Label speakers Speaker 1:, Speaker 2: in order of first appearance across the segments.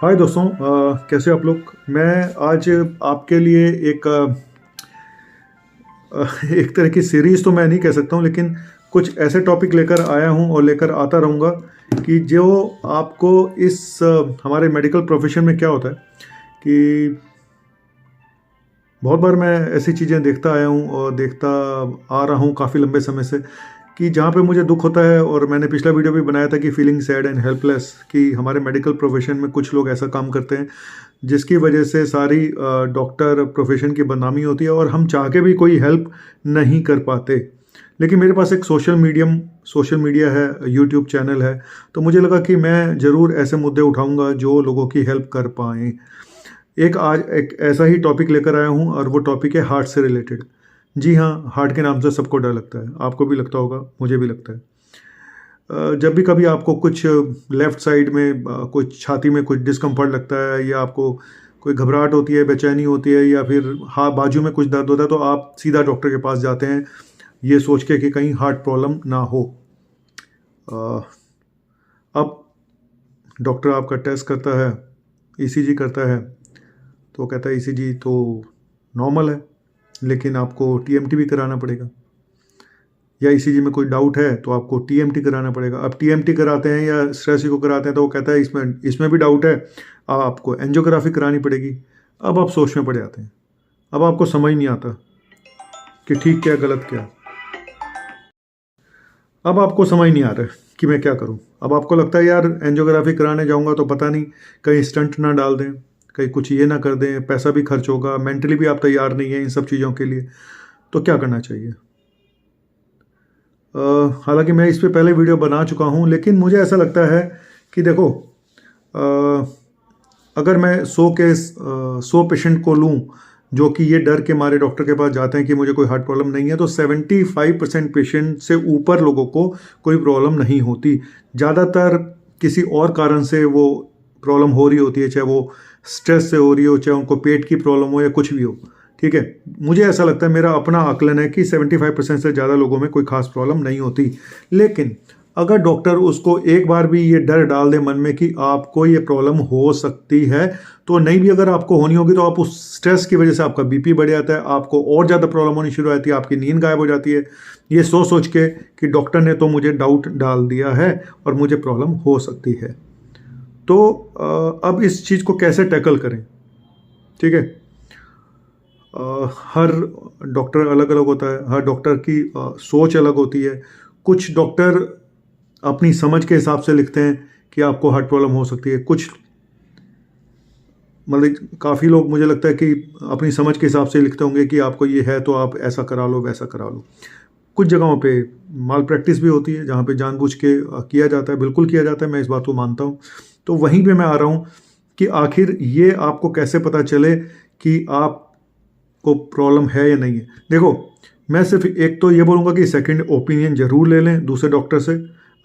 Speaker 1: हाय दोस्तों, कैसे हो आप लोग। मैं आज आपके लिए एक तरह की सीरीज़ तो मैं नहीं कह सकता हूँ, लेकिन कुछ ऐसे टॉपिक लेकर आया हूँ और लेकर आता रहूँगा कि जो आपको हमारे मेडिकल प्रोफेशन में क्या होता है कि बहुत बार मैं ऐसी चीज़ें देखता आया हूँ और देखता आ रहा हूँ काफ़ी लंबे समय से कि जहाँ पे मुझे दुख होता है। और मैंने पिछला वीडियो भी बनाया था कि फीलिंग सैड एंड हेल्पलेस, कि हमारे मेडिकल प्रोफेशन में कुछ लोग ऐसा काम करते हैं जिसकी वजह से सारी डॉक्टर प्रोफेशन की बदनामी होती है और हम चाह के भी कोई हेल्प नहीं कर पाते। लेकिन मेरे पास एक सोशल मीडिया है, यूट्यूब चैनल है, तो मुझे लगा कि मैं ज़रूर ऐसे मुद्दे उठाऊंगा जो लोगों की हेल्प कर पाएँ। आज एक ऐसा ही टॉपिक लेकर आया हूँ और वो टॉपिक है हार्ट से रिलेटेड। जी हाँ, हार्ट के नाम से सबको डर लगता है, आपको भी लगता होगा, मुझे भी लगता है। जब भी कभी आपको कुछ लेफ़्ट साइड में कुछ छाती में कुछ डिस्कम्फर्ट लगता है या आपको कोई घबराहट होती है, बेचैनी होती है या फिर बाजू में कुछ दर्द होता है, तो आप सीधा डॉक्टर के पास जाते हैं ये सोच के कि कहीं हार्ट प्रॉब्लम ना हो। अ, अब डॉक्टर आपका टेस्ट करता है, ईसीजी करता है, तो कहता है ईसीजी तो नॉर्मल है, लेकिन आपको टीएमटी भी कराना पड़ेगा। या ईसीजी में कोई डाउट है तो आपको टीएमटी कराना पड़ेगा। अब टीएमटी कराते हैं या स्ट्रेस को कराते हैं तो वो कहता है इसमें भी डाउट है, आपको एंजियोग्राफी करानी पड़ेगी। अब आप सोच में पड़ जाते हैं। अब आपको समझ नहीं आता कि ठीक क्या गलत क्या। अब आपको समझ नहीं आ रहा है कि मैं क्या करूं। अब आपको लगता है यार एंजियोग्राफी कराने जाऊंगा तो पता नहीं कहीं स्टंट ना डाल दें, कहीं कुछ ये ना कर दें, पैसा भी खर्च होगा, मेंटली भी आप तैयार नहीं है इन सब चीज़ों के लिए। तो क्या करना चाहिए। हालांकि मैं इस पे पहले वीडियो बना चुका हूं, लेकिन मुझे ऐसा लगता है कि देखो, अ, अगर मैं 100 पेशेंट को लूं जो कि ये डर के मारे डॉक्टर के पास जाते हैं कि मुझे कोई हार्ट प्रॉब्लम नहीं है, तो 75% पेशेंट से ऊपर लोगों को कोई प्रॉब्लम नहीं होती। ज़्यादातर किसी और कारण से वो प्रॉब्लम हो रही होती है, चाहे वो स्ट्रेस से हो रही हो, चाहे उनको पेट की प्रॉब्लम हो या कुछ भी हो। ठीक है, मुझे ऐसा लगता है, मेरा अपना आकलन है कि 75% से ज़्यादा लोगों में कोई खास प्रॉब्लम नहीं होती। लेकिन अगर डॉक्टर उसको एक बार भी ये डर डाल दे मन में कि आपको ये प्रॉब्लम हो सकती है, तो नहीं भी अगर आपको होनी होगी तो आप उस स्ट्रेस की वजह से आपका बीपी बढ़ जाता है, आपको और ज़्यादा प्रॉब्लम होनी शुरू हो जाती है, आपकी नींद गायब हो जाती है, ये सोच सोच के कि डॉक्टर ने तो मुझे डाउट डाल दिया है और मुझे प्रॉब्लम हो सकती है। तो अब इस चीज़ को कैसे टैकल करें। ठीक है, हर डॉक्टर अलग अलग होता है, हर डॉक्टर की सोच अलग होती है। कुछ डॉक्टर अपनी समझ के हिसाब से लिखते हैं कि आपको हार्ट प्रॉब्लम हो सकती है। कुछ मतलब काफ़ी लोग मुझे लगता है कि अपनी समझ के हिसाब से लिखते होंगे कि आपको ये है तो आप ऐसा करा लो, वैसा करा लो। कुछ जगहों पे माल प्रैक्टिस भी होती है जहाँ पे जानबूझ के किया जाता है, बिल्कुल किया जाता है, मैं इस बात को मानता हूँ। तो वहीं पे मैं आ रहा हूँ कि आखिर ये आपको कैसे पता चले कि आपको प्रॉब्लम है या नहीं है। देखो, मैं सिर्फ एक तो ये बोलूँगा कि सेकंड ओपिनियन ज़रूर ले लें दूसरे डॉक्टर से,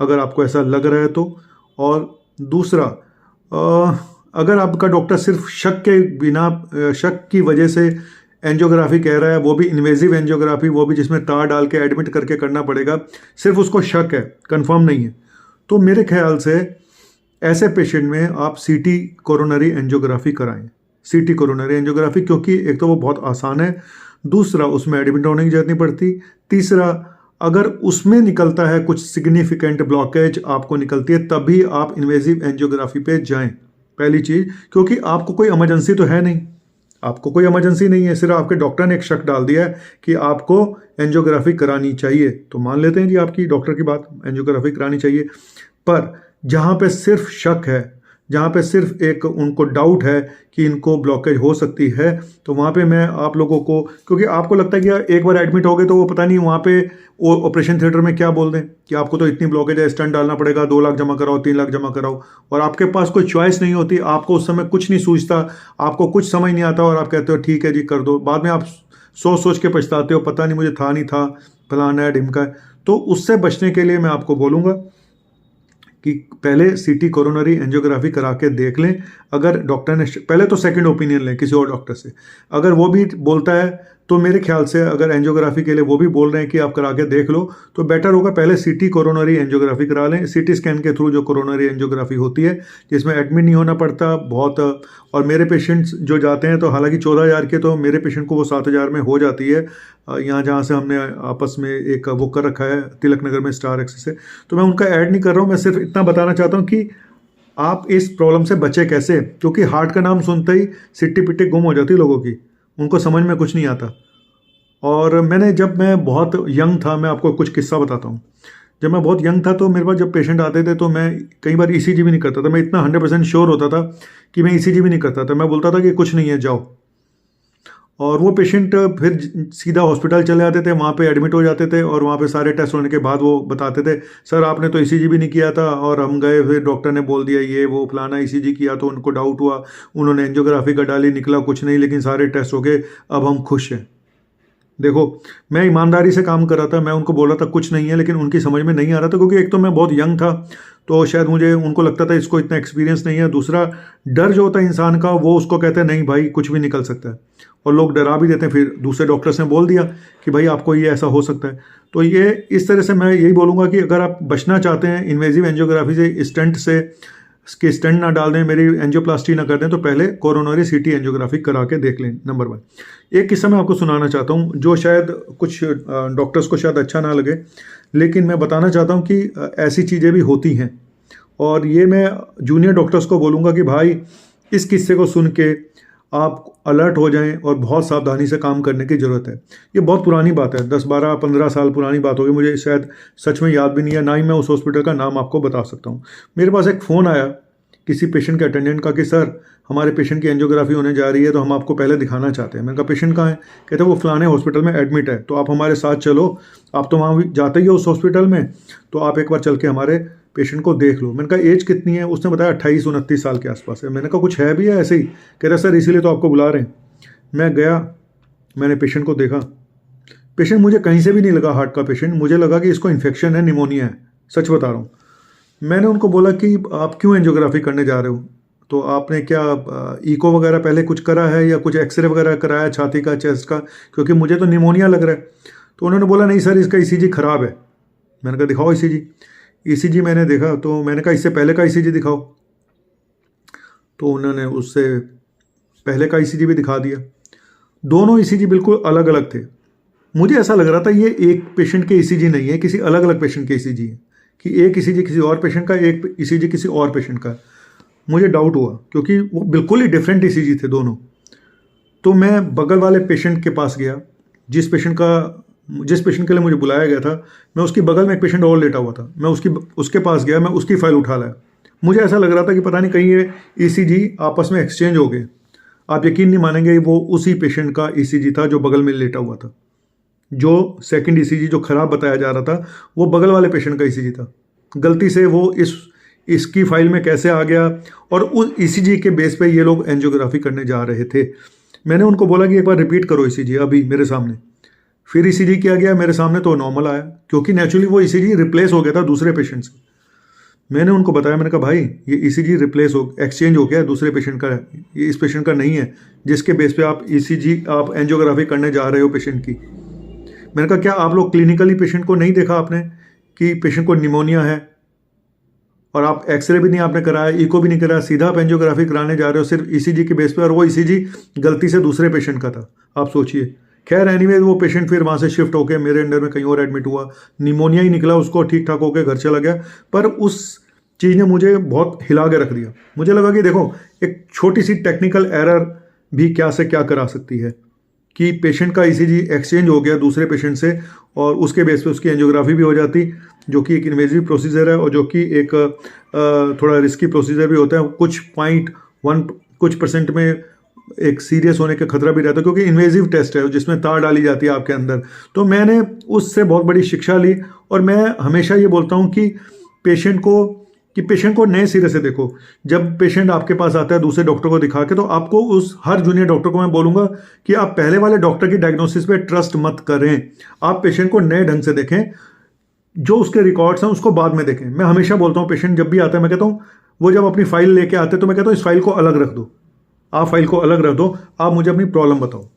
Speaker 1: अगर आपको ऐसा लग रहा है तो। और दूसरा, अगर आपका डॉक्टर सिर्फ शक की वजह से एंजियोग्राफी कह रहा है, वो भी इन्वेजिव एंजियोग्राफी, वो भी जिसमें तार डाल के एडमिट करके करना पड़ेगा, सिर्फ उसको शक है, कंफर्म नहीं है, तो मेरे ख्याल से ऐसे पेशेंट में आप सीटी कोरोनरी एंजियोग्राफी कराएं। सीटी कोरोनरी एंजियोग्राफी, क्योंकि एक तो वो बहुत आसान है, दूसरा उसमें एडमिट होने की जरूरत नहीं पड़ती, तीसरा अगर उसमें निकलता है कुछ सिग्निफिकेंट ब्लॉकेज आपको निकलती है, तभी आप इन्वेजिव एंजियोग्राफी पे जाएं। पहली चीज, क्योंकि आपको कोई इमरजेंसी तो है नहीं, आपको कोई इमरजेंसी नहीं है, सिर्फ आपके डॉक्टर ने एक शक डाल दिया है कि आपको एंजियोग्राफी करानी चाहिए, तो मान लेते हैं जी आपकी डॉक्टर की बात, एंजियोग्राफी करानी चाहिए। पर जहाँ पे सिर्फ शक है, जहाँ पे सिर्फ एक उनको डाउट है कि इनको ब्लॉकेज हो सकती है, तो वहाँ पे मैं आप लोगों को, क्योंकि आपको लगता है कि यार एक बार एडमिट हो गए तो वो पता नहीं वहाँ पे वो ऑपरेशन थिएटर में क्या बोल दें कि आपको तो इतनी ब्लॉकेज है, स्टंट डालना पड़ेगा, 2 लाख जमा कराओ, 3 लाख जमा कराओ, और आपके पास कोई चॉइस नहीं होती, आपको उस समय कुछ नहीं सूझता, आपको कुछ समझ नहीं आता और आप कहते हो ठीक है जी कर दो। बाद में आप सोच सोच के पछताते हो, पता नहीं मुझे था नहीं था, फलाना है ढिमका है। तो उससे बचने के लिए मैं आपको बोलूँगा कि पहले सीटी कोरोनरी एंजियोग्राफी करा के देख लें। अगर डॉक्टर ने पहले तो सेकंड ओपिनियन लें किसी और डॉक्टर से, अगर वो भी बोलता है तो मेरे ख्याल से अगर एंजियोग्राफी के लिए वो भी बोल रहे हैं कि आप करा के देख लो, तो बेटर होगा पहले सीटी कोरोनरी एंजियोग्राफी करा लें। सीटी स्कैन के थ्रू जो कोरोनरी एंजियोग्राफी होती है, जिसमें एडमिट नहीं होना पड़ता बहुत। और मेरे पेशेंट्स जो जाते हैं, तो हालांकि 14,000 के, तो मेरे पेशेंट को वो 7,000 में हो जाती है। यहाँ जहाँ से हमने आपस में एक वो कर रखा है तिलक नगर में स्टार एक्सेस से, तो मैं उनका ऐड नहीं कर रहा हूँ। मैं सिर्फ इतना बताना चाहता हूँ कि आप इस प्रॉब्लम से बचे कैसे, क्योंकि हार्ट का नाम सुनते ही सिट्टी पिट्टी गुम हो जाती है लोगों की, उनको समझ में कुछ नहीं आता। और जब मैं बहुत यंग था, मैं आपको कुछ किस्सा बताता हूँ। जब मैं बहुत यंग था, तो मेरे पास जब पेशेंट आते थे, तो मैं कई बार ईसीजी भी नहीं करता था। मैं इतना 100% श्योर होता था कि मैं ईसीजी भी नहीं करता था। मैं बोलता था कि कुछ नहीं है, जाओ। और वो पेशेंट फिर सीधा हॉस्पिटल चले जाते थे, वहाँ पे एडमिट हो जाते थे, और वहाँ पे सारे टेस्ट होने के बाद वो बताते थे, सर आपने तो ईसीजी भी नहीं किया था। और हम गए, फिर डॉक्टर ने बोल दिया ये वो फलाना, ईसीजी किया तो उनको डाउट हुआ, उन्होंने एंजियोग्राफी का डाली, निकला कुछ नहीं, लेकिन सारे टेस्ट हो गए, अब हम खुश हैं। देखो, मैं ईमानदारी से काम कर रहा था, मैं उनको बोल रहा था कुछ नहीं है, लेकिन उनकी समझ में नहीं आ रहा था, क्योंकि एक तो मैं बहुत यंग था, तो शायद उनको लगता था इसको इतना एक्सपीरियंस नहीं है। दूसरा, डर जो होता है इंसान का, वो उसको कहते हैं नहीं भाई कुछ भी निकल सकता है, और लोग डरा भी देते हैं। फिर दूसरे डॉक्टर्स ने बोल दिया कि भाई आपको ये ऐसा हो सकता है। तो ये इस तरह से मैं यही बोलूँगा कि अगर आप बचना चाहते हैं इन्वेजिव एंजियोग्राफी से, स्टेंट से, कि स्टेंट ना डाल दें, मेरी एंजियोप्लास्टी ना कर दें, तो पहले कोरोनरी सीटी एंजियोग्राफी करा के देख लें, नंबर 1। एक किस्सा मैं आपको सुनाना चाहता हूँ, जो शायद कुछ डॉक्टर्स को शायद अच्छा ना लगे, लेकिन मैं बताना चाहता हूँ कि ऐसी चीज़ें भी होती हैं। और ये मैं जूनियर डॉक्टर्स को बोलूँगा कि भाई इस किस्से को सुन के आप अलर्ट हो जाएं और बहुत सावधानी से काम करने की ज़रूरत है। ये बहुत पुरानी बात है, 10, 12, 15 साल पुरानी बात होगी, मुझे शायद सच में याद भी नहीं है, ना ही मैं उस हॉस्पिटल का नाम आपको बता सकता हूँ। मेरे पास एक फ़ोन आया किसी पेशेंट के अटेंडेंट का कि सर हमारे पेशेंट की एंजियोग्राफी होने जा रही है, तो हम आपको पहले दिखाना चाहते हैं। मैंने कहा पेशेंट कहाँ है? कहते हैं वो फलाने हॉस्पिटल में एडमिट है, तो आप हमारे साथ चलो, आप तो वहाँ जाते ही हो उस हॉस्पिटल में, तो आप एक बार चल के हमारे पेशेंट को देख लो। मैंने कहा एज कितनी है? उसने बताया 28-29 साल के आसपास है। मैंने कहा कुछ है भी है ऐसे ही? कह रहा सर इसीलिए तो आपको बुला रहे हैं। मैं गया, मैंने पेशेंट को देखा। पेशेंट मुझे कहीं से भी नहीं लगा हार्ट का पेशेंट, मुझे लगा कि इसको इन्फेक्शन है, निमोनिया है, सच बता रहा हूँ। मैंने उनको बोला कि आप क्यों एंजियोग्राफी करने जा रहे हो? तो आपने क्या इको वगैरह पहले कुछ करा है, या कुछ एक्सरे वगैरह कराया छाती का, चेस्ट का, क्योंकि मुझे तो निमोनिया लग रहा है। तो उन्होंने बोला नहीं सर इसका ईसीजी ख़राब है। मैंने कहा दिखाओ ईसीजी। ईसीजी मैंने देखा, तो मैंने कहा इससे पहले का ईसीजी दिखाओ। तो उन्होंने उससे पहले का ईसीजी भी दिखा दिया। दोनों ईसीजी बिल्कुल अलग अलग थे। मुझे ऐसा लग रहा था ये एक पेशेंट के ईसीजी नहीं है, किसी अलग अलग पेशेंट के ईसीजी है, कि एक ईसीजी किसी और पेशेंट का, एक ईसीजी किसी और पेशेंट का। मुझे डाउट हुआ, क्योंकि वो बिल्कुल ही डिफरेंट ईसीजी थे दोनों। तो मैं बगल वाले पेशेंट के पास गया, जिस पेशेंट के लिए मुझे बुलाया गया था। मैं उसकी बगल में एक पेशेंट और लेटा हुआ था, मैं उसके पास गया, मैं उसकी फाइल उठा लाया। मुझे ऐसा लग रहा था कि पता नहीं कहीं ये ईसीजी आपस में एक्सचेंज हो गए। आप यकीन नहीं मानेंगे, वो उसी पेशेंट का ईसीजी था जो बगल में लेटा हुआ था। जो सेकंड ईसीजी जो खराब बताया जा रहा था, वो बगल वाले पेशेंट का ईसीजी था। गलती से वो इसकी फाइल में कैसे आ गया, और उस ईसीजी के बेस पे ये लोग एंजियोग्राफी करने जा रहे थे। मैंने उनको बोला कि एक बार रिपीट करो ईसीजी अभी मेरे सामने। फिर ईसीजी किया गया मेरे सामने, तो नॉर्मल आया, क्योंकि नेचुरली वो ईसीजी रिप्लेस हो गया था दूसरे पेशेंट से। मैंने उनको बताया, मैंने कहा भाई ये ईसीजी एक्सचेंज हो गया दूसरे पेशेंट का, ये इस पेशेंट का नहीं है जिसके बेस पे आप आप एंजियोग्राफी करने जा रहे हो पेशेंट की। मैंने कहा क्या आप लोग क्लिनिकली पेशेंट को नहीं देखा आपने कि पेशेंट को निमोनिया है, और आप एक्सरे भी नहीं आपने कराया, इको भी नहीं कराया, सीधा आप एंजियोग्राफी कराने जा रहे हो सिर्फ ईसीजी के बेस पे, और वो ईसीजी गलती से दूसरे पेशेंट का था। आप सोचिए। खैर एनीवे वो पेशेंट फिर वहाँ से शिफ्ट होकर मेरे अंडर में कहीं और एडमिट हुआ, निमोनिया ही निकला उसको, ठीक ठाक होकर घर चला गया। पर उस चीज़ ने मुझे बहुत हिला के रख दिया। मुझे लगा कि देखो एक छोटी सी टेक्निकल एरर भी क्या से क्या करा सकती है, कि पेशेंट का ईसीजी एक्सचेंज हो गया दूसरे पेशेंट से, और उसके बेस पे उसकी एंजियोग्राफी भी हो जाती, जो कि एक इन्वेजिव प्रोसीजर है, और जो कि एक थोड़ा रिस्की प्रोसीजर भी होता है। कुछ % में एक सीरियस होने का खतरा भी रहता है, क्योंकि इन्वेजिव टेस्ट है जिसमें तार डाली जाती है आपके अंदर। तो मैंने उससे बहुत बड़ी शिक्षा ली, और मैं हमेशा ये बोलता हूँ कि पेशेंट को नए सिरे से देखो। जब पेशेंट आपके पास आता है दूसरे डॉक्टर को दिखा के, तो आपको हर जूनियर डॉक्टर को मैं बोलूँगा कि आप पहले वाले डॉक्टर की डायग्नोसिस पे ट्रस्ट मत करें। आप पेशेंट को नए ढंग से देखें, जो उसके रिकॉर्ड्स हैं उसको बाद में देखें। मैं हमेशा बोलता हूँ पेशेंट जब भी आता है, मैं कहता हूँ वो जब अपनी फाइल लेके आते हैं, तो मैं कहता हूँ इस फाइल को अलग रख दो, आप फाइल को अलग रख दो, आप मुझे अपनी प्रॉब्लम बताओ।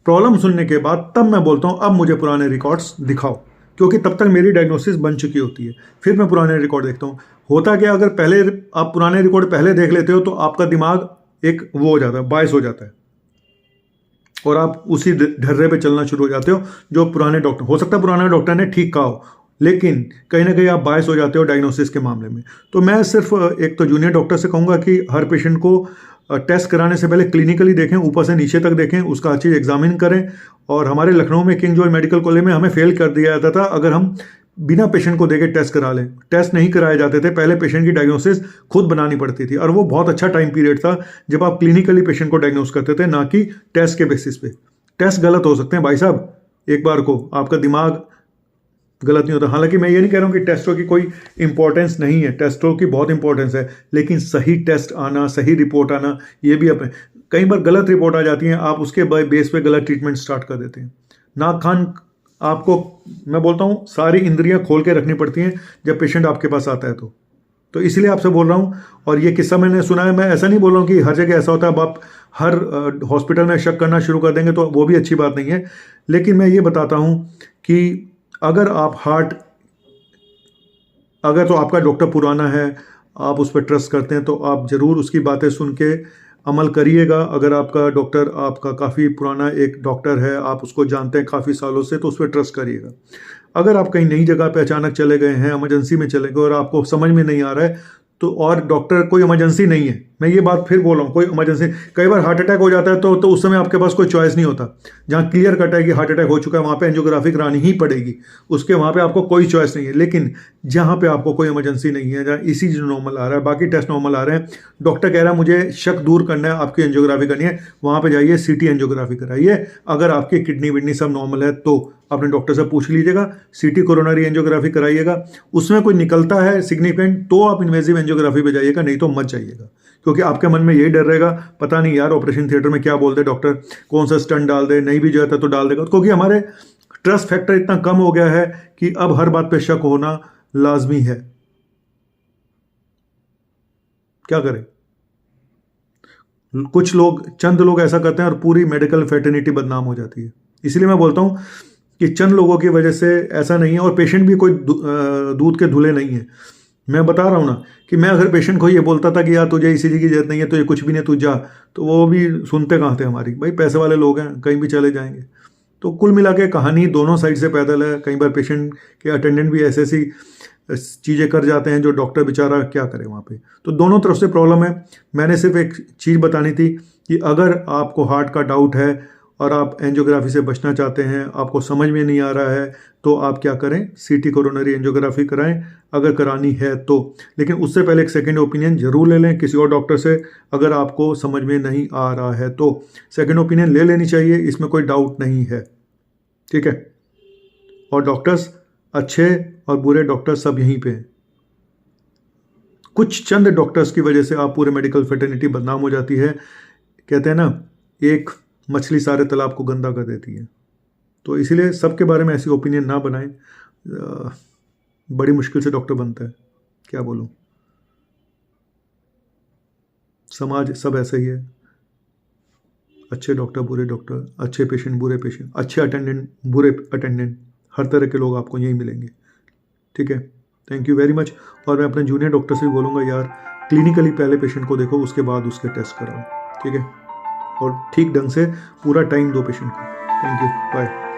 Speaker 1: प्रॉब्लम सुनने के बाद तब मैं बोलता हूँ अब मुझे पुराने रिकॉर्ड्स दिखाओ, क्योंकि तब तक मेरी डायग्नोसिस बन चुकी होती है। फिर मैं पुराने रिकॉर्ड देखता हूँ। होता क्या, अगर पहले आप पुराने रिकॉर्ड पहले देख लेते हो तो आपका दिमाग एक वो हो जाता है, बायस हो जाता है, और आप उसी ढर्रे पे चलना शुरू हो जाते हो जो पुराने डॉक्टर, हो सकता है पुराने डॉक्टर ने ठीक कहा हो, लेकिन कहीं ना कहीं आप बायस हो जाते हो डायग्नोसिस के मामले में। तो मैं सिर्फ एक तो जूनियर डॉक्टर से कहूँगा कि हर पेशेंट को टेस्ट कराने से पहले क्लिनिकली देखें, ऊपर से नीचे तक देखें, उसका अच्छी एग्जामिन करें। और हमारे लखनऊ में किंग जॉर्ज मेडिकल कॉलेज में हमें फेल कर दिया जाता था अगर हम बिना पेशेंट को देके टेस्ट करा लें। टेस्ट नहीं कराए जाते थे, पहले पेशेंट की डायग्नोसिस खुद बनानी पड़ती थी, और वो बहुत अच्छा टाइम पीरियड था जब आप क्लिनिकली पेशेंट को डायग्नोस करते थे, ना कि टेस्ट के बेसिस पे। टेस्ट गलत हो सकते हैं भाई साहब, एक बार को आपका दिमाग गलत नहीं होता। हालांकि मैं ये नहीं कह रहा हूँ कि टेस्टों की कोई इंपॉर्टेंस नहीं है, टेस्टों की बहुत इंपॉर्टेंस है, लेकिन सही टेस्ट आना, सही रिपोर्ट आना, ये भी अपने, कई बार गलत रिपोर्ट आ जाती है, आप उसके बेस पे गलत ट्रीटमेंट स्टार्ट कर देते हैं। नाक कान आपको, मैं बोलता हूँ, सारी इंद्रियां खोल के रखनी पड़ती हैं जब पेशेंट आपके पास आता है तो इसलिए आपसे बोल रहा हूँ। और ये किस्सा मैंने सुना है, मैं ऐसा नहीं बोल रहा हूँ कि हर जगह ऐसा होता है, अब आप हर हॉस्पिटल में शक करना शुरू कर देंगे तो वो भी अच्छी बात नहीं है। लेकिन मैं ये बताता हूँ कि अगर आप अगर तो आपका डॉक्टर पुराना है, आप उस पर ट्रस्ट करते हैं, तो आप ज़रूर उसकी बातें सुन के अमल करिएगा। अगर आपका डॉक्टर आपका काफ़ी पुराना एक डॉक्टर है, आप उसको जानते हैं काफ़ी सालों से, तो उस पर ट्रस्ट करिएगा। अगर आप कहीं नई जगह पे अचानक चले गए हैं, इमरजेंसी में चले गए और आपको समझ में नहीं आ रहा है, तो और डॉक्टर कोई इमरजेंसी नहीं है, मैं ये बात फिर बोल रहा हूँ, कोई इमरजेंसी, कई बार हार्ट अटैक हो जाता है तो उस समय आपके पास कोई चॉइस नहीं होता। जहाँ क्लियर कट है कि हार्ट अटैक हो चुका है, वहाँ पे एंजियोग्राफी करानी ही पड़ेगी, उसके वहाँ पे आपको कोई चॉइस नहीं है। लेकिन जहाँ पे आपको कोई इमरजेंसी नहीं है, जहाँ ईसीजी नॉर्मल आ रहा है, बाकी टेस्ट नॉर्मल आ रहे हैं, डॉक्टर कह रहा है मुझे शक दूर करना है, आपकी एंजियोग्राफी करनी है, वहाँ पर जाइए, सीटी एंजियोग्राफी कराइए। अगर आपकी किडनी विडनी सब नॉर्मल है तो अपने डॉक्टर से पूछ लीजिएगा, सीटी कोरोनरी एंजियोग्राफी कराइएगा। उसमें कोई निकलता है सिग्निफिकेंट तो आप इन्वेजिव एंजियोग्राफी पे जाइएगा, नहीं तो मत जाइएगा, क्योंकि आपके मन में यही डर रहेगा, पता नहीं यार ऑपरेशन थिएटर में क्या बोल दे डॉक्टर, कौन सा स्टंट डाल दे, नहीं भी जाता तो डाल देगा। क्योंकि हमारे ट्रस्ट फैक्टर इतना कम हो गया है कि अब हर बात पे शक होना लाजमी है। क्या करें, कुछ लोग, चंद लोग ऐसा करते हैं और पूरी मेडिकल फेटर्निटी बदनाम हो जाती है। इसलिए मैं बोलता हूं कि चंद लोगों की वजह से ऐसा नहीं है, और पेशेंट भी कोई दूध के धुले नहीं है। मैं बता रहा हूँ ना कि मैं अगर पेशेंट को ये बोलता था कि यार तुझे ईसीजी की जरूरत नहीं है, तो ये कुछ भी नहीं, तू जा, तो वो भी सुनते कहाँ थे हमारी, भाई पैसे वाले लोग हैं, कहीं भी चले जाएंगे। तो कुल मिला के कहानी दोनों साइड से पैदल है। कई बार पेशेंट के अटेंडेंट भी ऐसी ऐसी चीज़ें कर जाते हैं जो डॉक्टर बेचारा क्या करे वहाँ पे। तो दोनों तरफ से प्रॉब्लम है। मैंने सिर्फ एक चीज़ बतानी थी कि अगर आपको हार्ट का डाउट है और आप एंजियोग्राफी से बचना चाहते हैं, आपको समझ में नहीं आ रहा है, तो आप क्या करें, सीटी कोरोनरी एंजियोग्राफी कराएं अगर करानी है तो। लेकिन उससे पहले एक सेकंड ओपिनियन जरूर ले लें किसी और डॉक्टर से, अगर आपको समझ में नहीं आ रहा है तो सेकंड ओपिनियन ले लेनी चाहिए, इसमें कोई डाउट नहीं है, ठीक है। और डॉक्टर्स, अच्छे और बुरे डॉक्टर सब यहीं पे हैं। कुछ चंद डॉक्टर्स की वजह से आप पूरे मेडिकल फेटर्निटी बदनाम हो जाती है। कहते हैं ना, एक मछली सारे तालाब को गंदा कर देती है। तो इसीलिए सबके बारे में ऐसी ओपिनियन ना बनाएं। बड़ी मुश्किल से डॉक्टर बनता है, क्या बोलूं, समाज सब ऐसा ही है। अच्छे डॉक्टर, बुरे डॉक्टर, अच्छे पेशेंट, बुरे पेशेंट, अच्छे अटेंडेंट, बुरे अटेंडेंट, हर तरह के लोग आपको यहीं मिलेंगे, ठीक है। Thank you very much. और मैं अपने जूनियर डॉक्टर से भी बोलूँगा, यार क्लिनिकली पहले पेशेंट को देखो, उसके बाद उसके टेस्ट कराओ, ठीक है, और ठीक ढंग से पूरा टाइम दो पेशेंट को। Thank you, bye.